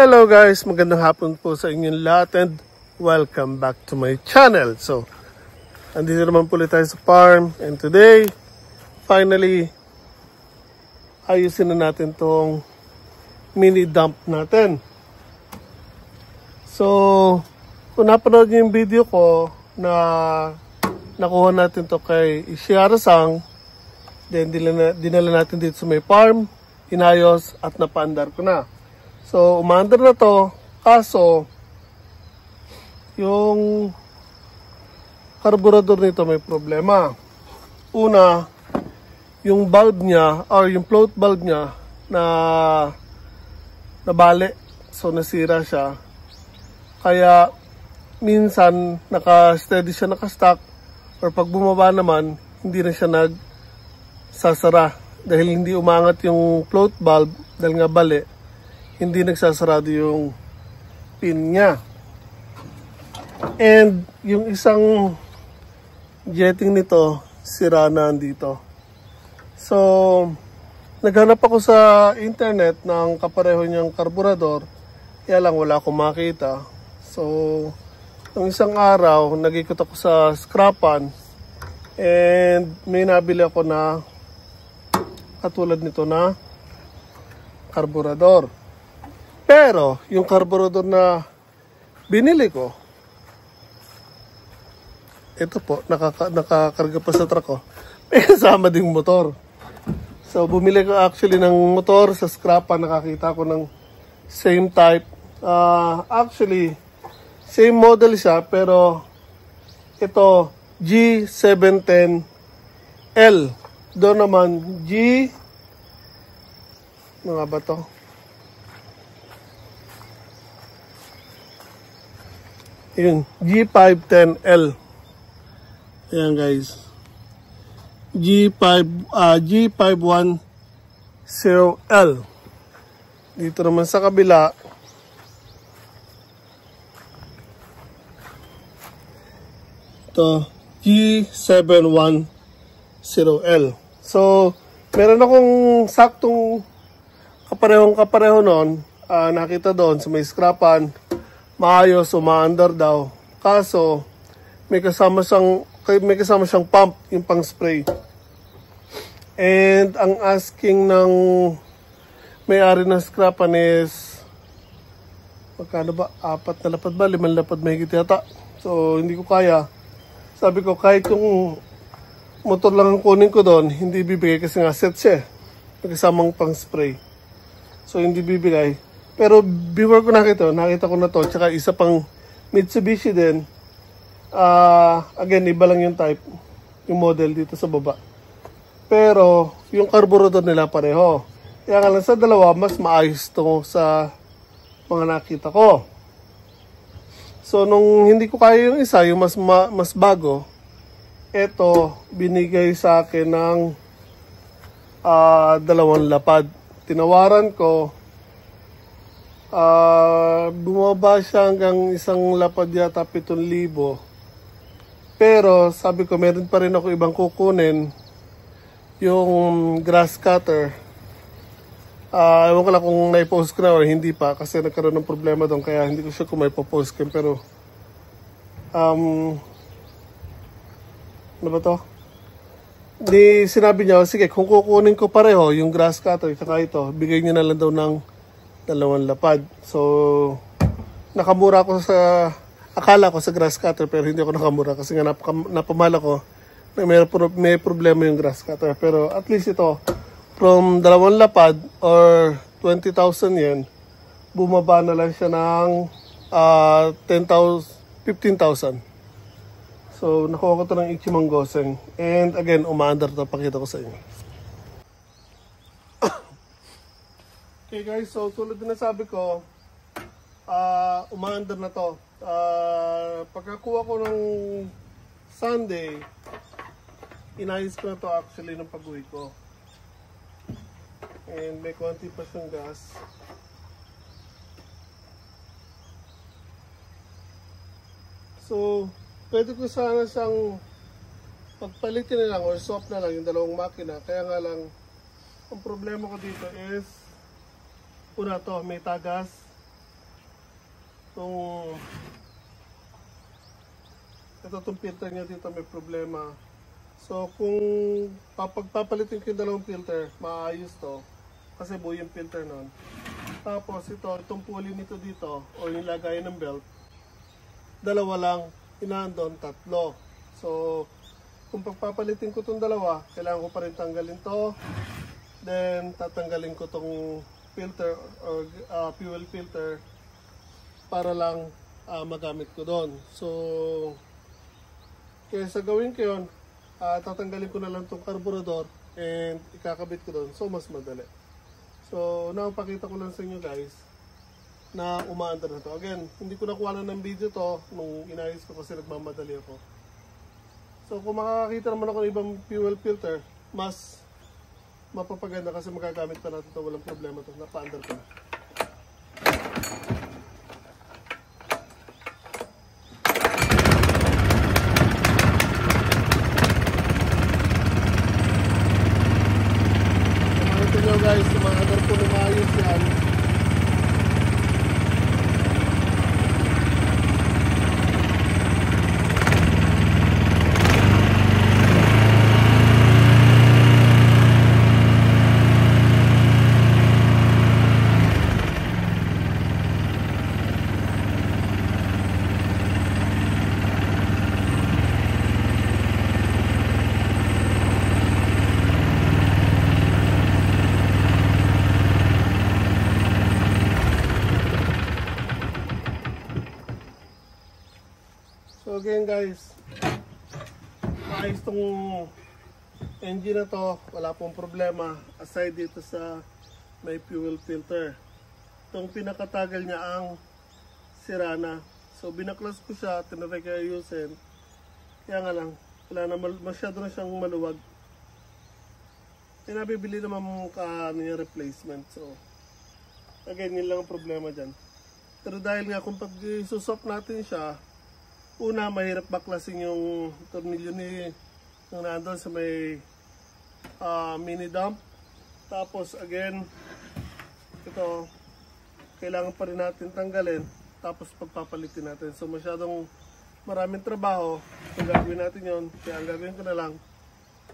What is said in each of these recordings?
Hello guys, magandang hapon po sa inyong lahat and welcome back to my channel. So, andito naman po ulit tayo sa farm and today, finally, ayusin na natin tong mini dump natin. So, kung napanood niyo yung video ko na nakuha natin to kay Ishiara-sang, then dinala natin dito sa may farm, inayos at napaandar ko na. So, umaandar na to, kaso, yung karburador nito may problema. Una, yung bulb niya, or yung float bulb niya, nabali. So, nasira siya. Kaya, minsan, naka-steady siya, naka-stock, or pag bumaba naman, hindi na siya nagsasara. Dahil hindi umangat yung float bulb, dahil nga bali, hindi nagsasarado yung pin niya. And yung isang jetting nito, sira na dito. So, naghanap ako sa internet ng kapareho niyang karburador, kaya lang wala akong makita. So, ng isang araw, nag-ikot ako sa scrapan and may nabili ako na katulad nito na karburador. Pero, yung karburador na binili ko, ito po, nakakarga pa sa truck ko, may kasama ding motor. So, bumili ko actually ng motor sa scrapan, nakakita ko ng same type. Actually, same model siya, pero ito, G710L. Doon naman, ano nga ba to? Yun, G510L. Ayan guys. G510L. Dito naman sa kabila. Ito, G710L. So, meron akong saktong kapareho noon. Nakita doon sa may scrapan. Maayos, umaandar daw. Kaso, may kasama siyang pump, yung pang spray. And ang asking ng may-ari ng scrapan is, magkano ba? 4 na lapad ba? 5 lapad mahigit yata. So, hindi ko kaya. Sabi ko, kahit yung motor lang ang kunin ko doon, hindi bibigay kasi nga set siya. May kasamang pang spray. So, hindi bibigay. Pero before ko nakita ko na to, tsaka isa pang Mitsubishi din. Again, iba lang yung type, yung model dito sa baba. Pero, yung carburetor nila pareho. Kaya nga lang sa dalawa, mas maayos to sa mga nakita ko. So, nung hindi ko kaya yung isa, yung mas bago, eto, binigay sa akin ng 2 lapad. Tinawaran ko, bumaba siya hanggang 1 lapad yata 7,000. Pero sabi ko meron pa rin ako ibang kukunin, yung grass cutter. Ewan ko lang kung naipost ko na or hindi pa kasi nagkaroon ng problema doon kaya hindi ko sure kung may post ko. Pero ano ba to? Sinabi niya, sige kung kukunin ko pareho yung grass cutter saka ito, bigay niya na lang daw ng 2 lapad. So, nakamura ako akala ko sa grass cutter pero hindi ako nakamura kasi nga napamala ko na may problema yung grass cutter. Pero at least ito, from 2 lapad or 20,000 yen, bumaba na lang siya ng 15,000. So, nakuha ko ito ng Ichimang Goseng. And again, umaandar ito. Pakita ko sa inyo. Okay guys, so tulad na sabi ko, umaandar na to. Pagkakuha ko ng Sunday, inayos ko na to actually ng pag-uwi ko. And may konti pa siyang gas. So, pwede ko sana siyang pagpalitin na lang or swap na lang yung dalawang makina. Kaya nga lang, ang problema ko dito is una to, may tagas itong filter niya dito may problema. So kung papalitin ko yung dalawang filter, maayos to. Kasi buo yung filter nun. Tapos itong pulley nito dito, o yung lagayan ng belt, dalawa lang, inaandon, tatlo. So kung pagpapalitin ko itong dalawa, kailangan ko pa rin tanggalin to. Then tatanggalin ko itong filter or fuel filter para lang magamit ko doon. So kaya sa gawin ko yun, tatanggalin ko na lang itong carburetor and ikakabit ko doon. So mas madali. So napakita ko lang sa inyo guys na umaandar na to. Again, hindi ko nakuha na ng video to nung inayos ko kasi nagmamadali ako. So kung makakakita naman ako ng ibang fuel filter, mas mapapaganda kasi magagamit pa natin ito. Walang problema to. Napa-under ko na. Guys, sumaandar po na maayos yan. So again guys, maayos tong engine na to, wala pong problema aside dito sa may fuel filter. Itong pinakatagal niya ang sira na. So binaklas ko siya, tinry ko ayusin. Kaya nga lang, wala na, masyado na siyang maluwag. Nabibili naman yung replacement. So again, yun lang ang problema dyan. Pero dahil nga kung pag-isusop natin siya, una, mahirap baklasin yung tornilyo yung nandun sa may mini dump. Tapos again, ito, kailangan pa rin natin tanggalin. Tapos pagpapalitin natin. So masyadong maraming trabaho. Kung gagawin natin yun, kaya ang gagawin ko na lang,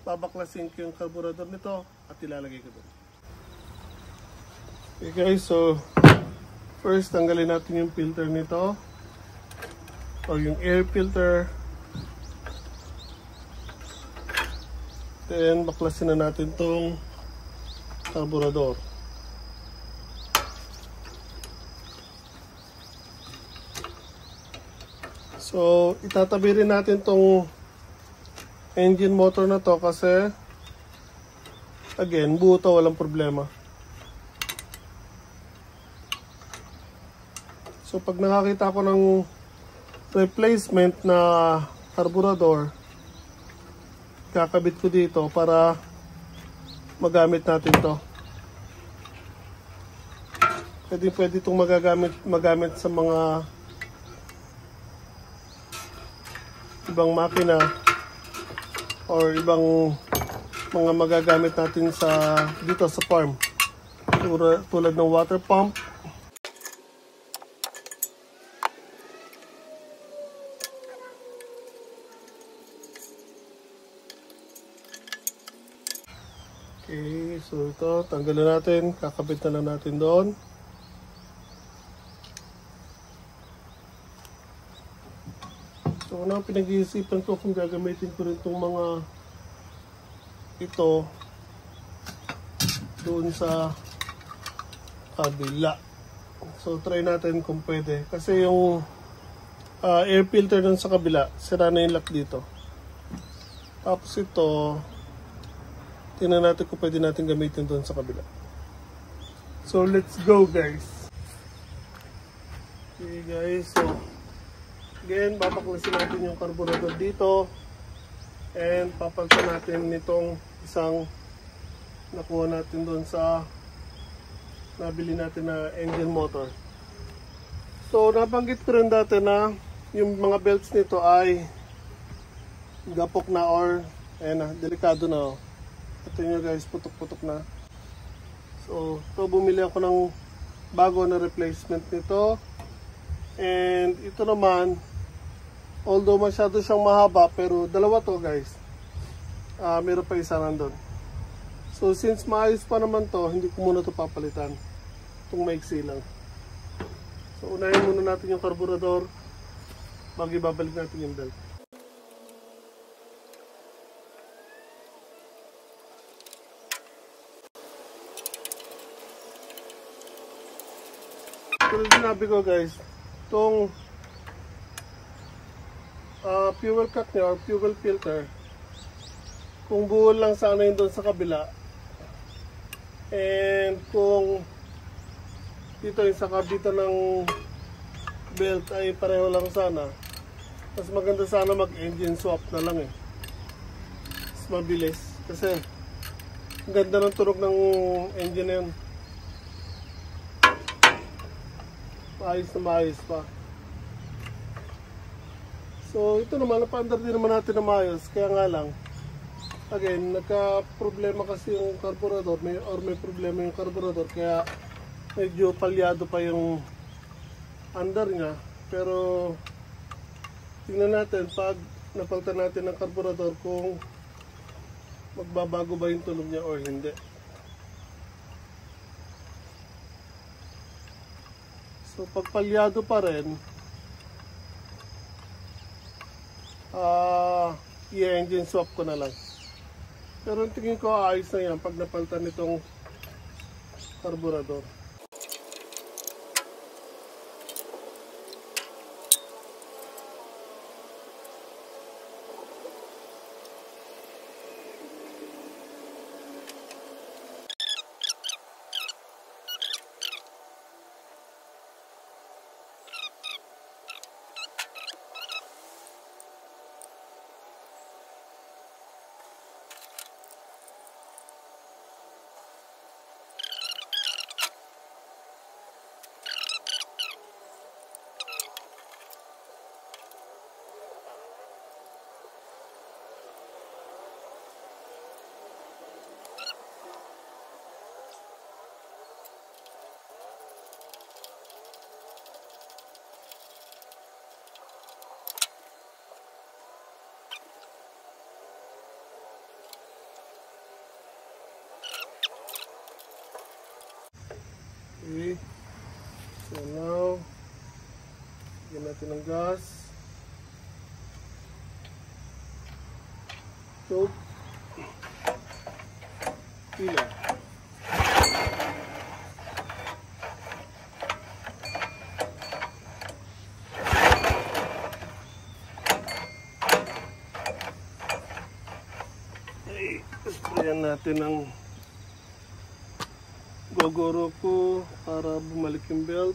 babaklasin ko yung carburetor nito at ilalagay ko doon. Okay guys, so first tanggalin natin yung filter nito. O yung air filter. Then baklasin na natin tong carburetor. So itatabi rin natin tong engine motor na to kasi again, buo to, walang problema. So pag nakakita ko ng replacement na carburetor, kakabit ko dito para magamit natin to. Pwede itong magamit sa mga ibang makina or ibang mga magagamit natin dito sa farm. Tulad ng water pump. Okay, so ito, tanggalin natin, kakabit na lang natin doon. So unang pinag-iisipan ko kung gagamitin ko rin itong mga ito doon sa kabila. So try natin kung pwede. Kasi yung air filter doon sa kabila, sira na yung lock dito. Tapos ito, tingnan natin kung pwede natin gamitin doon sa kabila. So let's go guys. Okay guys, so again, babaklasin natin yung carburetor dito. And papalitan natin nitong isang nakuha natin doon sa nabili natin na engine motor. So nabanggit ko rin dati na yung mga belts nito ay gapok na or delikado na. Ito nyo guys, putok-putok na. So, bumili ako ng bago na replacement nito. And ito naman, although masyado siyang mahaba, pero dalawa to guys. Meron pa isa nandun. So since maayos pa naman to, hindi ko muna to papalitan. Itong maiksi lang. So unahin muna natin yung karburador bago ibabalik natin yung belt. Pero sinabi ko guys, itong fuel cut nyo or fuel filter, kung buo lang sana yun doon sa kabila, and kung dito yung sa kabitan ng belt ay pareho lang sana, mas maganda sana mag engine swap na lang eh, mas mabilis kasi ang ganda ng tunog ng engine na yun. Maayos na maayos pa. So ito naman, napaandar din naman natin na maayos. Kaya nga lang, again, nagka-problema kasi yung carburetor, may problema yung carburetor, kaya medyo palyado pa yung andar niya. Pero tingnan natin pag napalitan natin ng carburetor kung magbabago ba yung tunog niya or hindi. So pag palyado pa rin, i-engine swap ko na lang. Pero tingin ko ayos na yan pag napalitan nitong carburetor. Okay, so now, lagyan natin ng gas, choke, pila. Okay, sprayan natin ng Gogoro ko para bumalik yung belt.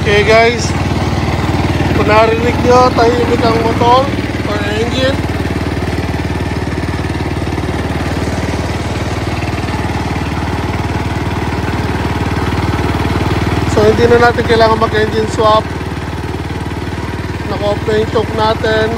Okay guys, kung narinig nyo, tahimik ang motor or engine. So hindi na natin kailangan mag-engine swap. Naka-off na yung choke natin.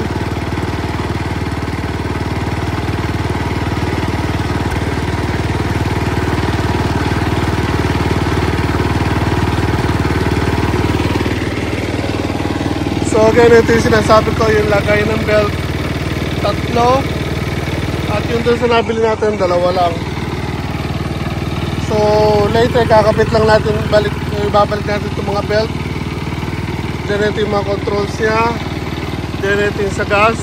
So again, ito yung sinasabi ko, yung lagay ng belt, 3. At yung doon sa nabili natin, 2 lang. So later, kakabit lang natin, ibabalik natin itong mga belt. Then ito yung mga controls niya. Then ito yung sa gas.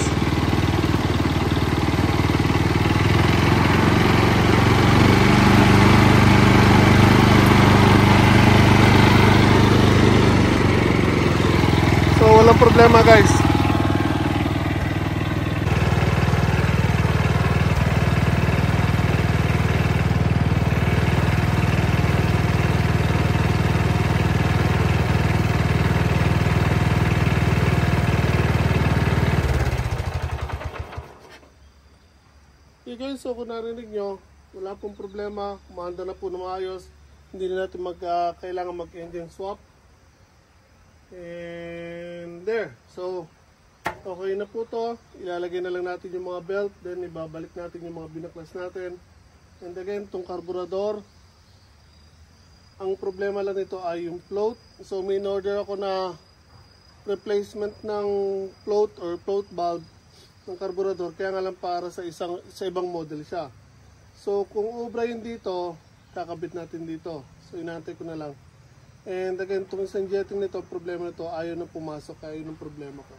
So walang problema guys. Okay guys, so kung narinig nyo, wala pong problema, kumanda na po na maayos. Hindi na natin kailangan mag-engine swap. And there, so okay na po to. Ilalagay na lang natin yung mga belt, then ibabalik natin yung mga binaklas natin. And again, itong carburetor, ang problema lang nito ay yung float. So may order ako na replacement ng float or float valve ng carburetor, kaya nga lang para sa ibang model siya. So kung ubra yun dito, kakabit natin dito. So inaantay ko na lang. And again, itong isang jetting nito, problema nito, ayaw na pumasok, kaya yun ang problema ko.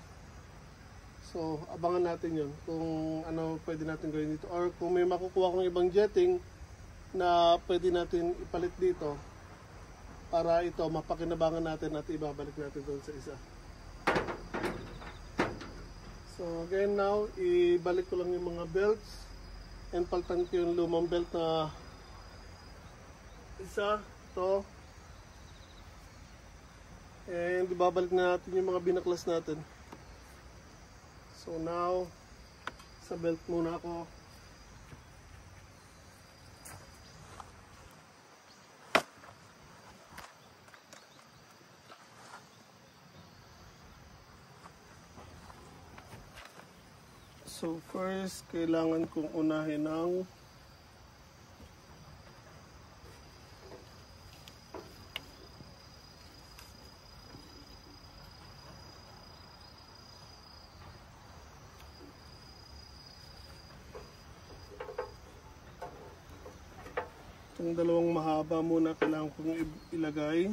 So abangan natin yun kung ano pwede natin gawin dito, or kung may makukuha kong ibang jetting na pwede natin ipalit dito para ito mapakinabangan natin at ibabalik natin doon sa isa. So again, now ibalik ko lang yung mga belts and paltan ko yung lumang belt na isa, to. And ibabalik na natin yung mga binaklas natin. So now, sa belt muna ako. So first, kailangan kong unahin ang itong dalawang mahaba muna, kailangan kong ilagay.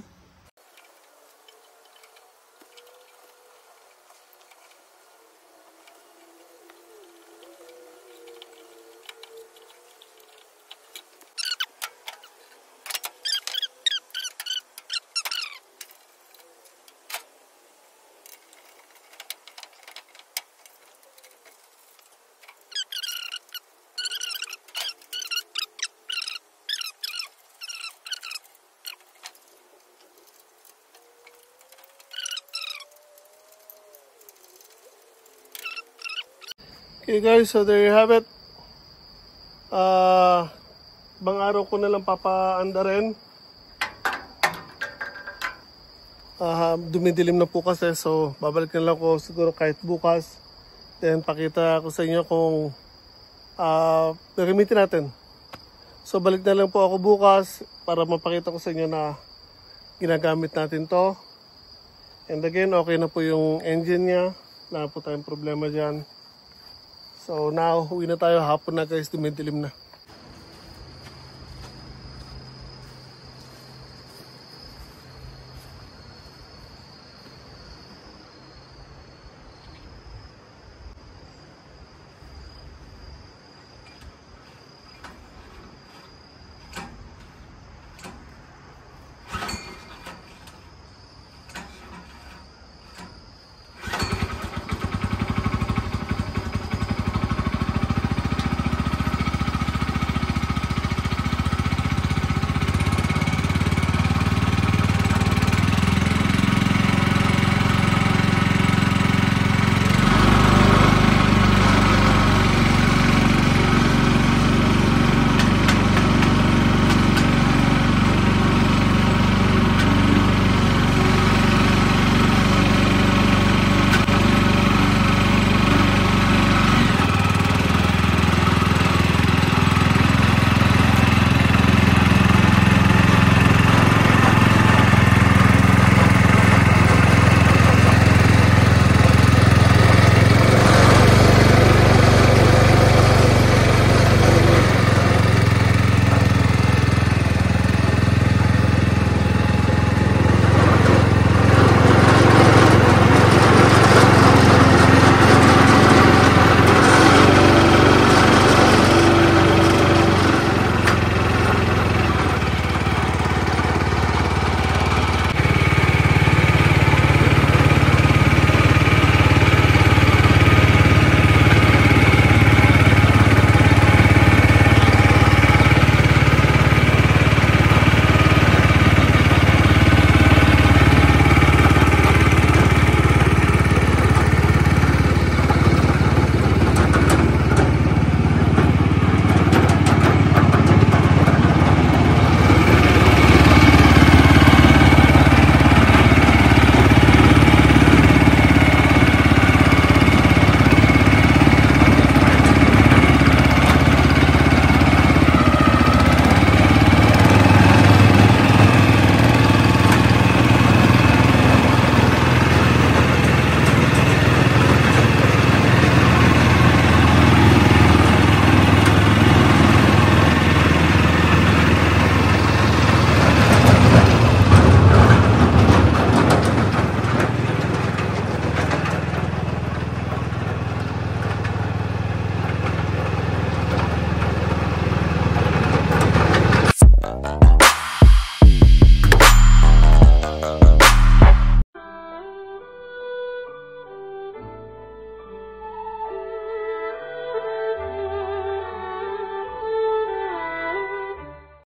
Okay guys, so there you have it. Ibang araw ko na lang papaanda rin. Dumidilim na po kasi, so babalik na lang ko siguro kahit bukas. Then pakita ko sa inyo kung gagamitin natin. So balik na lang po ako bukas para mapakita ko sa inyo na ginagamit natin to. And again, okay na po yung engine niya. Wala po tayong problema dyan. So now, uwi na tayo. Hapon na guys, dumidilim na.